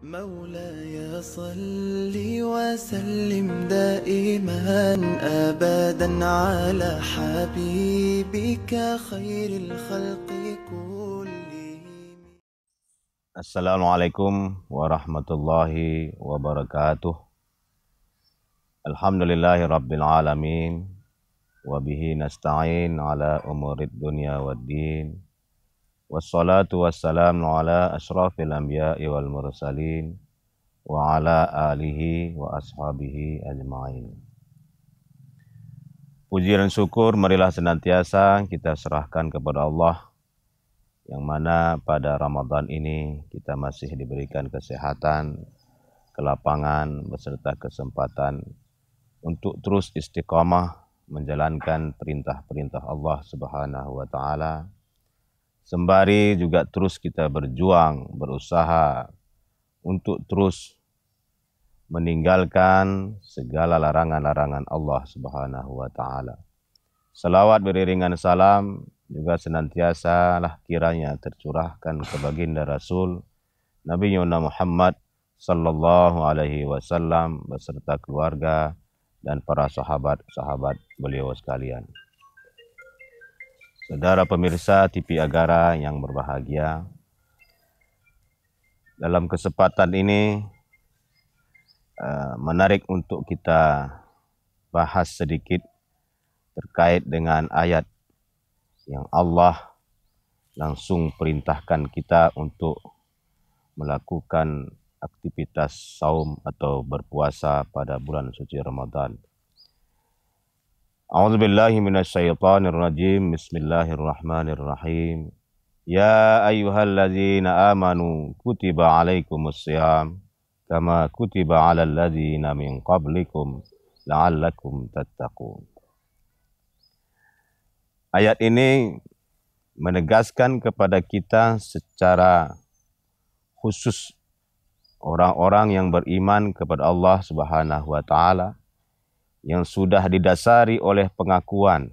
مولاي صل وسلم دائما أبدا على حبيبك خير الخلق كلهم. Assalamualaikum warahmatullahi wabarakatuh. Alhamdulillahi rabbil alamin. Wabihi nasta'in ala umurid dunya waddin. Wassalatu wassalamu ala ashrafil anbiya'i wal mursalin. Wa ala alihi wa ashabihi ajma'in. Puji dan syukur marilah senantiasa kita serahkan kepada Allah, yang mana pada Ramadan ini kita masih diberikan kesehatan, kelapangan, beserta kesempatan untuk terus istiqamah menjalankan perintah-perintah Allah Subhanahu wa Ta'ala. Sembari juga terus kita berjuang, berusaha untuk terus meninggalkan segala larangan-larangan Allah Subhanahu wa Ta'ala. Salawat beriringan salam juga senantiasa lah kiranya tercurahkan ke baginda Rasul Nabi Muhammad sallallahu alaihi wasallam beserta keluarga dan para sahabat-sahabat beliau sekalian. Saudara pemirsa TV Agara yang berbahagia, dalam kesempatan ini menarik untuk kita bahas sedikit terkait dengan ayat yang Allah langsung perintahkan kita untuk melakukan aktivitas saum atau berpuasa pada bulan suci Ramadan. A'udzubillahi minasyaitonirrajim. Bismillahirrahmanirrahim. Ya ayyuhalladzina amanu kutiba alaikumussyam kama kutiba alal ladzina min qablikum la'allakum tattaqun. Ayat ini menegaskan kepada kita secara khusus orang-orang yang beriman kepada Allah Subhanahu wa Ta'ala, yang sudah didasari oleh pengakuan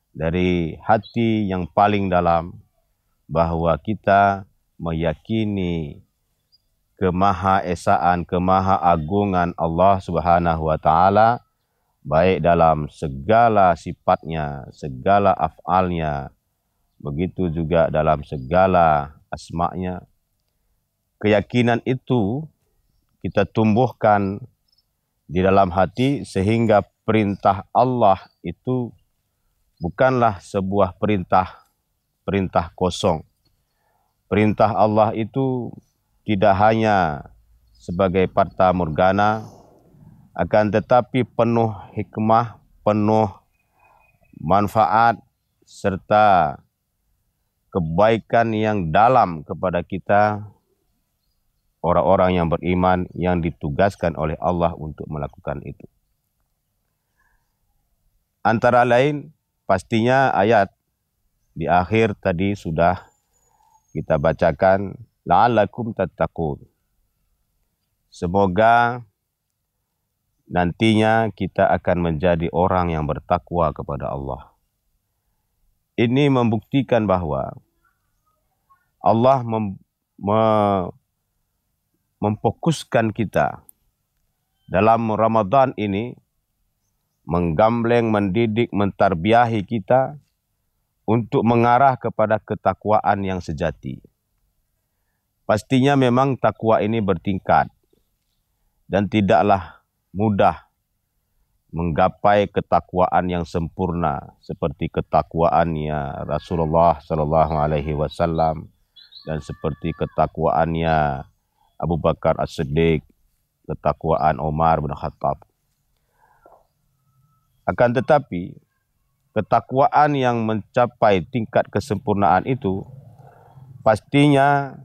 dari hati yang paling dalam bahwa kita meyakini kemahaesaan, kemahaagungan Allah Subhanahu wa Ta'ala, baik dalam segala sifatnya, segala af'alnya, begitu juga dalam segala asma'nya. Keyakinan itu kita tumbuhkan di dalam hati sehingga perintah Allah itu bukanlah sebuah perintah kosong. Perintah Allah itu tidak hanya sebagai fata morgana, akan tetapi penuh hikmah, penuh manfaat, serta kebaikan yang dalam kepada kita, orang-orang yang beriman yang ditugaskan oleh Allah untuk melakukan itu. Antara lain, pastinya ayat di akhir tadi sudah kita bacakan, la'allakum tattaqun. Semoga nantinya kita akan menjadi orang yang bertakwa kepada Allah. Ini membuktikan bahwa Allah memfokuskan kita dalam Ramadan ini, menggambleng, mendidik, mentarbiahi kita untuk mengarah kepada ketakwaan yang sejati. Pastinya memang takwa ini bertingkat dan tidaklah mudah menggapai ketakwaan yang sempurna seperti ketakwaannya Rasulullah sallallahu alaihi wasallam dan seperti ketakwaannya Abu Bakar As-Siddiq, ketakwaan Umar bin Khattab. Akan tetapi, ketakwaan yang mencapai tingkat kesempurnaan itu pastinya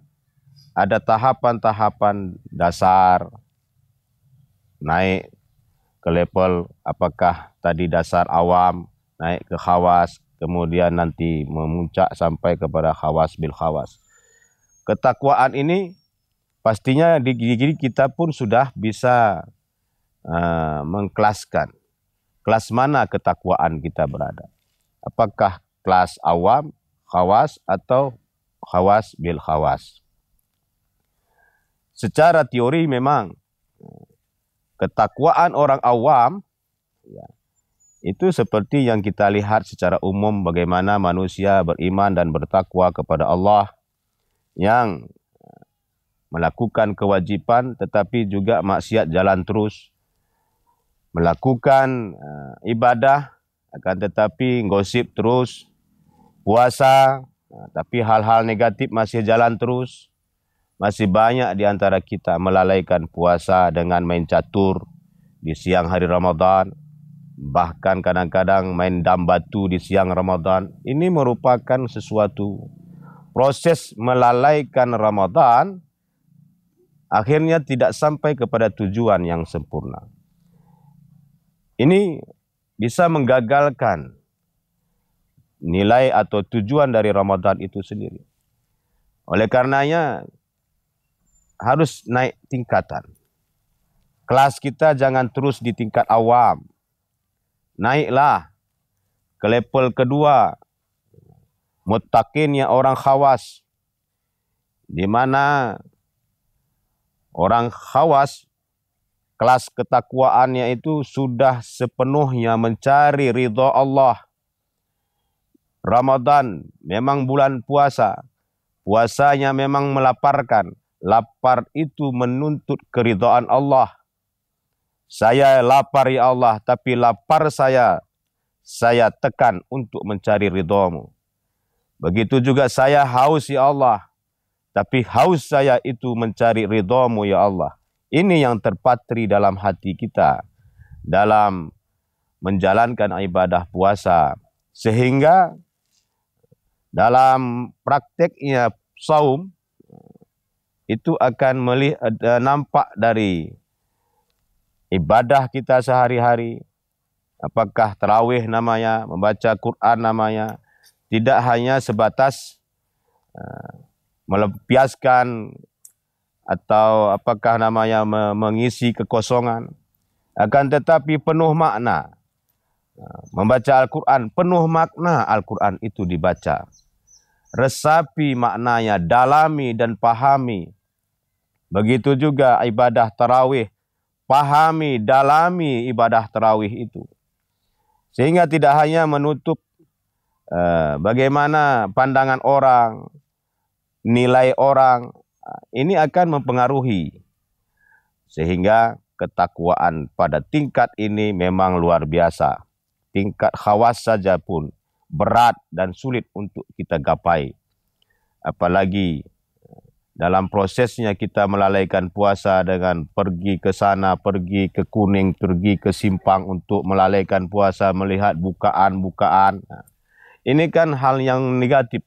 ada tahapan-tahapan dasar, naik ke level apakah tadi dasar awam, naik ke khawas, kemudian nanti memuncak sampai kepada khawas bil khawas. Ketakwaan ini pastinya di diri kita pun sudah bisa mengkelaskan kelas mana ketakwaan kita berada. Apakah kelas awam, khawas, atau khawas bil khawas. secara teori memang ketakwaan orang awam ya, itu seperti yang kita lihat secara umum bagaimana manusia beriman dan bertakwa kepada Allah yang melakukan kewajiban tetapi juga maksiat jalan terus, melakukan ibadah akan tetapi gosip terus, puasa tapi hal-hal negatif masih jalan terus. Masih banyak di antara kita melalaikan puasa dengan main catur di siang hari Ramadan, bahkan kadang-kadang main dam batu di siang Ramadan. Ini merupakan sesuatu proses melalaikan Ramadan, akhirnya tidak sampai kepada tujuan yang sempurna. Ini bisa menggagalkan nilai atau tujuan dari Ramadan itu sendiri. Oleh karenanya, harus naik tingkatan. Kelas kita jangan terus di tingkat awam. Naiklah ke level kedua. Muttaqinnya orang khawas. Di mana orang khawas, kelas ketakwaannya itu sudah sepenuhnya mencari ridha Allah. Ramadan memang bulan puasa. Puasanya memang melaparkan. Lapar itu menuntut keridhaan Allah. Saya lapar ya Allah, tapi lapar saya tekan untuk mencari ridhamu. Begitu juga saya haus ya Allah, tapi haus saya itu mencari ridhamu ya Allah. Ini yang terpatri dalam hati kita dalam menjalankan ibadah puasa. Sehingga dalam prakteknya saum, itu akan nampak dari ibadah kita sehari-hari. Apakah tarawih namanya, membaca Quran namanya, tidak hanya sebatas melampiaskan atau apakah namanya mengisi kekosongan. Akan tetapi penuh makna. Membaca Al-Quran, penuh makna Al-Quran itu dibaca. Resapi maknanya, dalami dan pahami. Begitu juga ibadah tarawih, pahami, dalami ibadah tarawih itu. Sehingga tidak hanya menutup bagaimana pandangan orang, nilai orang, ini akan mempengaruhi. Sehingga ketakwaan pada tingkat ini memang luar biasa. Tingkat khawas saja pun berat dan sulit untuk kita gapai. Apalagi dalam prosesnya kita melalaikan puasa dengan pergi ke sana, pergi ke Kuning, pergi ke Simpang untuk melalaikan puasa, melihat bukaan-bukaan. Ini kan hal yang negatif.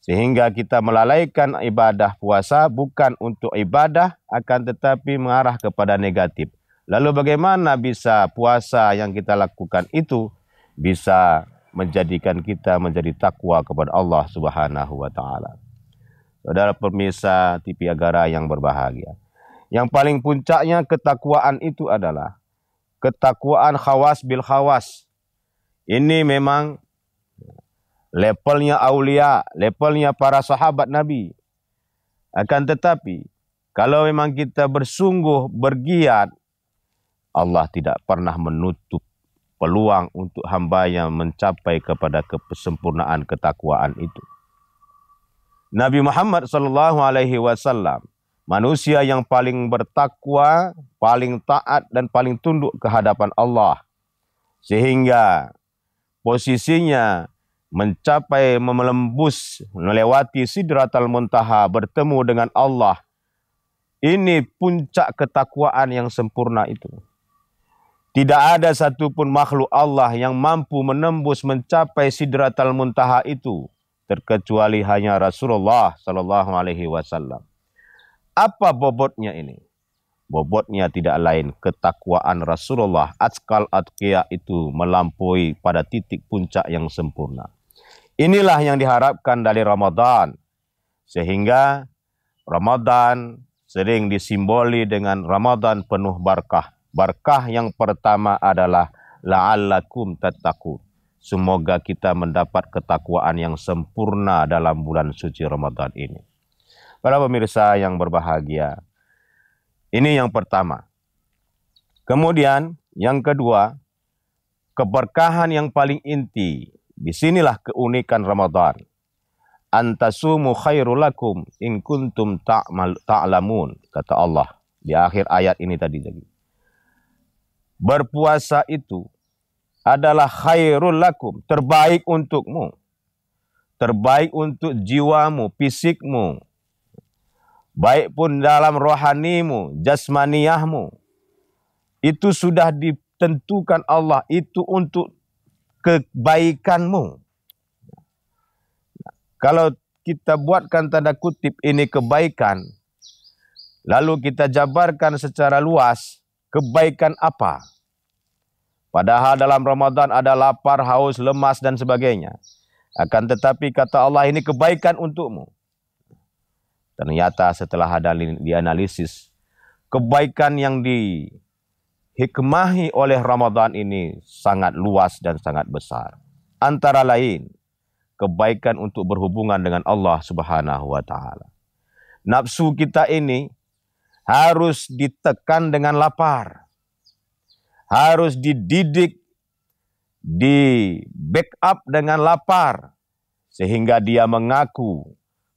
Sehingga kita melalaikan ibadah puasa bukan untuk ibadah, akan tetapi mengarah kepada negatif. Lalu bagaimana bisa puasa yang kita lakukan itu bisa menjadikan kita menjadi takwa kepada Allah Subhanahu wa Ta'ala. Saudara pemirsa TV Agara yang berbahagia. Yang paling puncaknya ketakwaan itu adalah ketakwaan khawas bil khawas. Ini memang levelnya aulia, levelnya para sahabat Nabi. Akan tetapi, kalau memang kita bersungguh bergiat, Allah tidak pernah menutup peluang untuk hamba yang mencapai kepada kesempurnaan ketakwaan itu. Nabi Muhammad SAW, manusia yang paling bertakwa, paling taat dan paling tunduk ke hadapan Allah. Sehingga posisinya mencapai melembus, melewati Sidratal Muntaha, bertemu dengan Allah. Ini puncak ketakwaan yang sempurna itu. Tidak ada satupun makhluk Allah yang mampu menembus mencapai Sidratal Muntaha itu, terkecuali hanya Rasulullah SAW. Apa bobotnya ini? Bobotnya tidak lain ketakwaan Rasulullah. Atqal atqiya itu melampaui pada titik puncak yang sempurna. Inilah yang diharapkan dari Ramadan. Sehingga Ramadan sering disimboli dengan Ramadan penuh barakah. Barakah yang pertama adalah la'allakum tattaqun. Semoga kita mendapat ketakwaan yang sempurna dalam bulan suci Ramadan ini. Para pemirsa yang berbahagia, Ini yang pertama. Kemudian yang kedua, keberkahan yang paling inti. Disinilah keunikan Ramadan. Antasumu khairul lakum in kuntum ta'lamun, kata Allah di akhir ayat ini tadi. Berpuasa itu adalah khairul lakum, terbaik untukmu. Terbaik untuk jiwamu, fisikmu. Baik pun dalam rohanimu, jasmaniyahmu. Itu sudah ditentukan Allah, itu untuk kebaikanmu. Kalau kita buatkan tanda kutip ini kebaikan, lalu kita jabarkan secara luas, kebaikan apa? Padahal dalam Ramadan ada lapar, haus, lemas dan sebagainya. Akan tetapi kata Allah ini kebaikan untukmu. Ternyata setelah ada dianalisis, kebaikan yang dihikmahi oleh Ramadan ini sangat luas dan sangat besar. Antara lain, kebaikan untuk berhubungan dengan Allah Subhanahu wa Ta'ala. Nafsu kita ini harus ditekan dengan lapar, harus dididik, di backup dengan lapar, sehingga dia mengaku,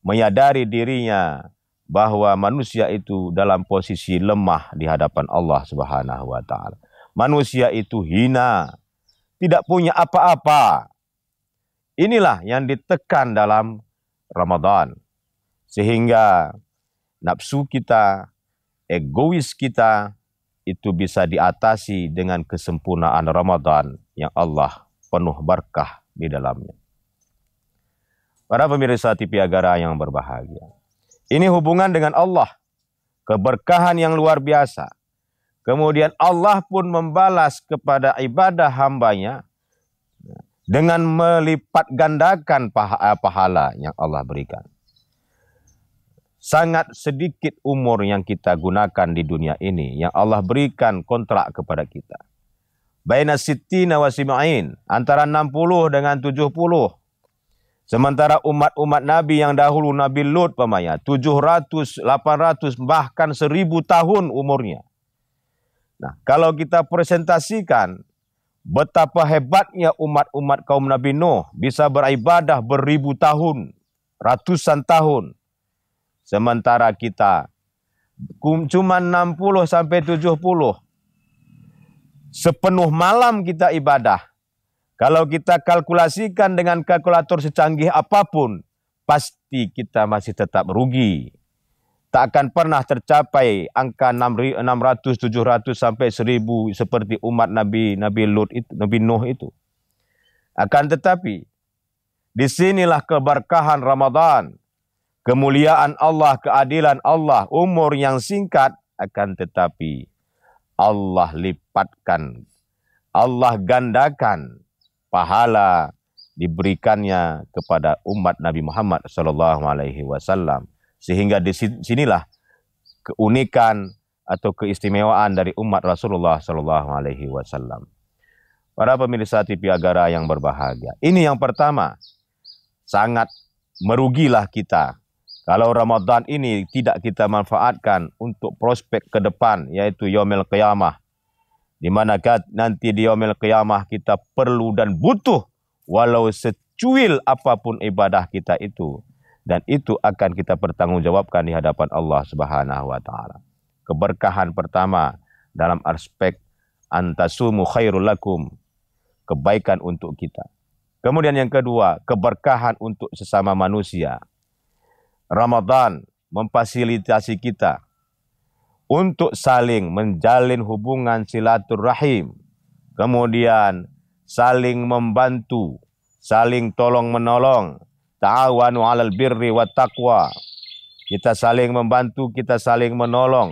menyadari dirinya bahwa manusia itu dalam posisi lemah di hadapan Allah Subhanahu wa Ta'ala. Manusia itu hina, tidak punya apa-apa. Inilah yang ditekan dalam Ramadan. Sehingga nafsu kita, egois kita, itu bisa diatasi dengan kesempurnaan Ramadan yang Allah penuh berkah di dalamnya. Para pemirsa TV Agara yang berbahagia. Ini hubungan dengan Allah. Keberkahan yang luar biasa. Kemudian Allah pun membalas kepada ibadah hambanya dengan melipat gandakan pahala yang Allah berikan. Sangat sedikit umur yang kita gunakan di dunia ini, yang Allah berikan kontrak kepada kita. Baina sittina wa sim'ain, antara 60 dengan 70. Sementara umat-umat Nabi yang dahulu, Nabi Lut pamanya, 700, 800, bahkan 1000 tahun umurnya. Nah, kalau kita presentasikan betapa hebatnya umat-umat kaum Nabi Nuh bisa beribadah beribu tahun, ratusan tahun. Sementara kita cuma 60 sampai 70. Sepenuh malam kita ibadah. Kalau kita kalkulasikan dengan kalkulator secanggih apapun, pasti kita masih tetap rugi. Tak akan pernah tercapai angka 600, 700 sampai 1000 seperti umat Nabi Lut itu, Nabi Nuh itu. Akan tetapi, disinilah keberkahan Ramadan, kemuliaan Allah, keadilan Allah, umur yang singkat, akan tetapi Allah lipatkan, Allah gandakan pahala diberikannya kepada umat Nabi Muhammad SAW. Sehingga di sinilah keunikan atau keistimewaan dari umat Rasulullah SAW. Para pemirsa TV Agara yang berbahagia. Ini yang pertama, sangat merugilah kita kalau Ramadan ini tidak kita manfaatkan untuk prospek ke depan, yaitu Yaumil Qiyamah. Di mana nanti di Yaumil Qiyamah kita perlu dan butuh walau secuil apapun ibadah kita itu. Dan itu akan kita pertanggungjawabkan di hadapan Allah Subhanahu wa Ta'ala. Keberkahan pertama dalam aspek antasumu khairul lakum, kebaikan untuk kita. Kemudian yang kedua, keberkahan untuk sesama manusia. Ramadan memfasilitasi kita untuk saling menjalin hubungan silaturahim. Kemudian saling membantu, saling tolong-menolong. Ta'awanu 'alal birri wat taqwa. Kita saling membantu, kita saling menolong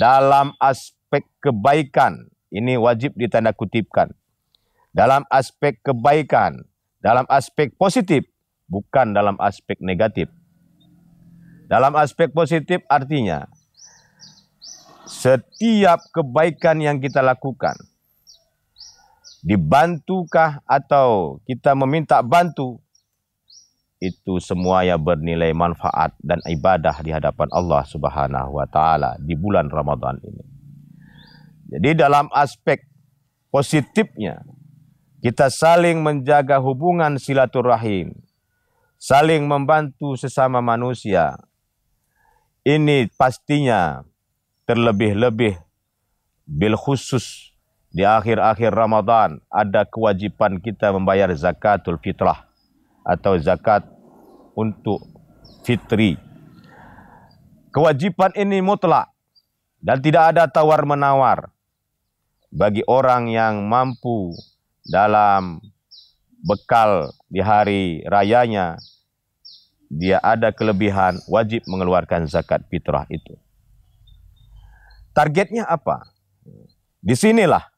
dalam aspek kebaikan. Ini wajib ditanda kutipkan. Dalam aspek kebaikan, dalam aspek positif, bukan dalam aspek negatif. Dalam aspek positif artinya setiap kebaikan yang kita lakukan, dibantukah atau kita meminta bantu, itu semuanya bernilai manfaat dan ibadah di hadapan Allah Subhanahu wa taala di bulan Ramadan ini. Jadi dalam aspek positifnya, kita saling menjaga hubungan silaturahim, saling membantu sesama manusia. Ini pastinya terlebih-lebih bil khusus di akhir-akhir Ramadan ada kewajiban kita membayar zakatul fitrah atau zakat untuk fitri. Kewajiban ini mutlak dan tidak ada tawar-menawar. Bagi orang yang mampu dalam bekal di hari rayanya, dia ada kelebihan, wajib mengeluarkan zakat fitrah itu. Targetnya apa? Disinilah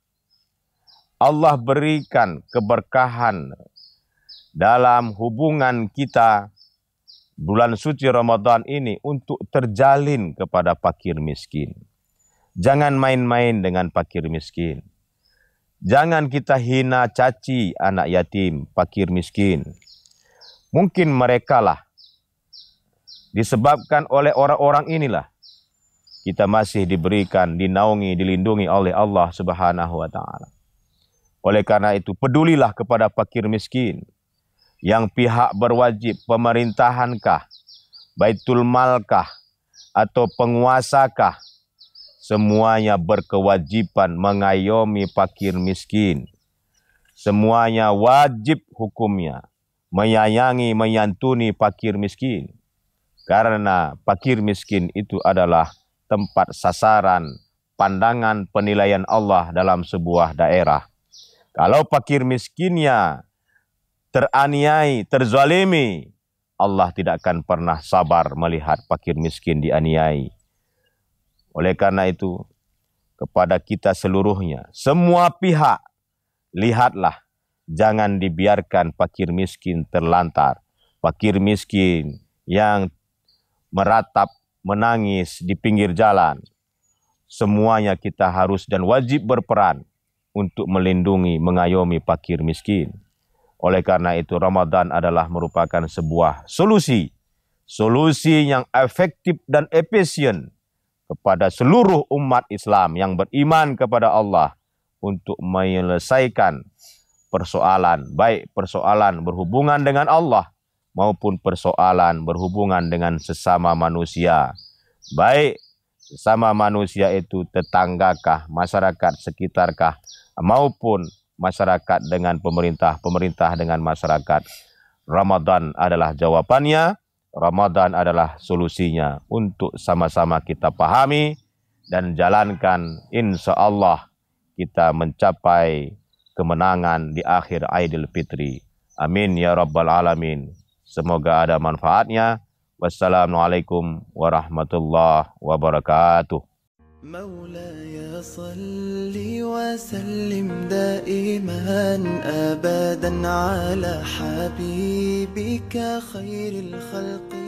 Allah berikan keberkahan dalam hubungan kita bulan suci Ramadan ini untuk terjalin kepada fakir miskin. Jangan main-main dengan fakir miskin. Jangan kita hina caci anak yatim, fakir miskin. Mungkin merekalah disebabkan oleh orang-orang inilah kita masih diberikan, dinaungi, dilindungi oleh Allah Subhanahu wa taala. Oleh karena itu, pedulilah kepada fakir miskin yang pihak berwajib, pemerintahankah, baitul malkah, atau penguasakah, semuanya berkewajiban mengayomi fakir miskin. Semuanya wajib hukumnya menyayangi, menyantuni fakir miskin. Karena fakir miskin itu adalah tempat sasaran, pandangan, penilaian Allah dalam sebuah daerah. Kalau fakir miskinnya teraniai, terzalimi, Allah tidak akan pernah sabar melihat fakir miskin dianiai. Oleh karena itu, kepada kita seluruhnya, semua pihak, lihatlah, jangan dibiarkan fakir miskin terlantar. Fakir miskin yang meratap, menangis di pinggir jalan. Semuanya kita harus dan wajib berperan untuk melindungi, mengayomi fakir miskin. Oleh karena itu, Ramadan adalah merupakan sebuah solusi. Solusi yang efektif dan efisien kepada seluruh umat Islam yang beriman kepada Allah untuk menyelesaikan persoalan, baik persoalan berhubungan dengan Allah maupun persoalan berhubungan dengan sesama manusia. Baik sesama manusia itu tetanggakah, masyarakat sekitarkah, maupun masyarakat dengan pemerintah, pemerintah dengan masyarakat. Ramadan adalah jawabannya. Ramadan adalah solusinya untuk sama-sama kita pahami dan jalankan, insya Allah kita mencapai kemenangan di akhir Aidil Fitri. Amin ya Rabbal Alamin. Semoga ada manfaatnya. Wassalamualaikum warahmatullahi wabarakatuh. مولاي صل وسلم دائما أبدا على حبيبك خير الخلق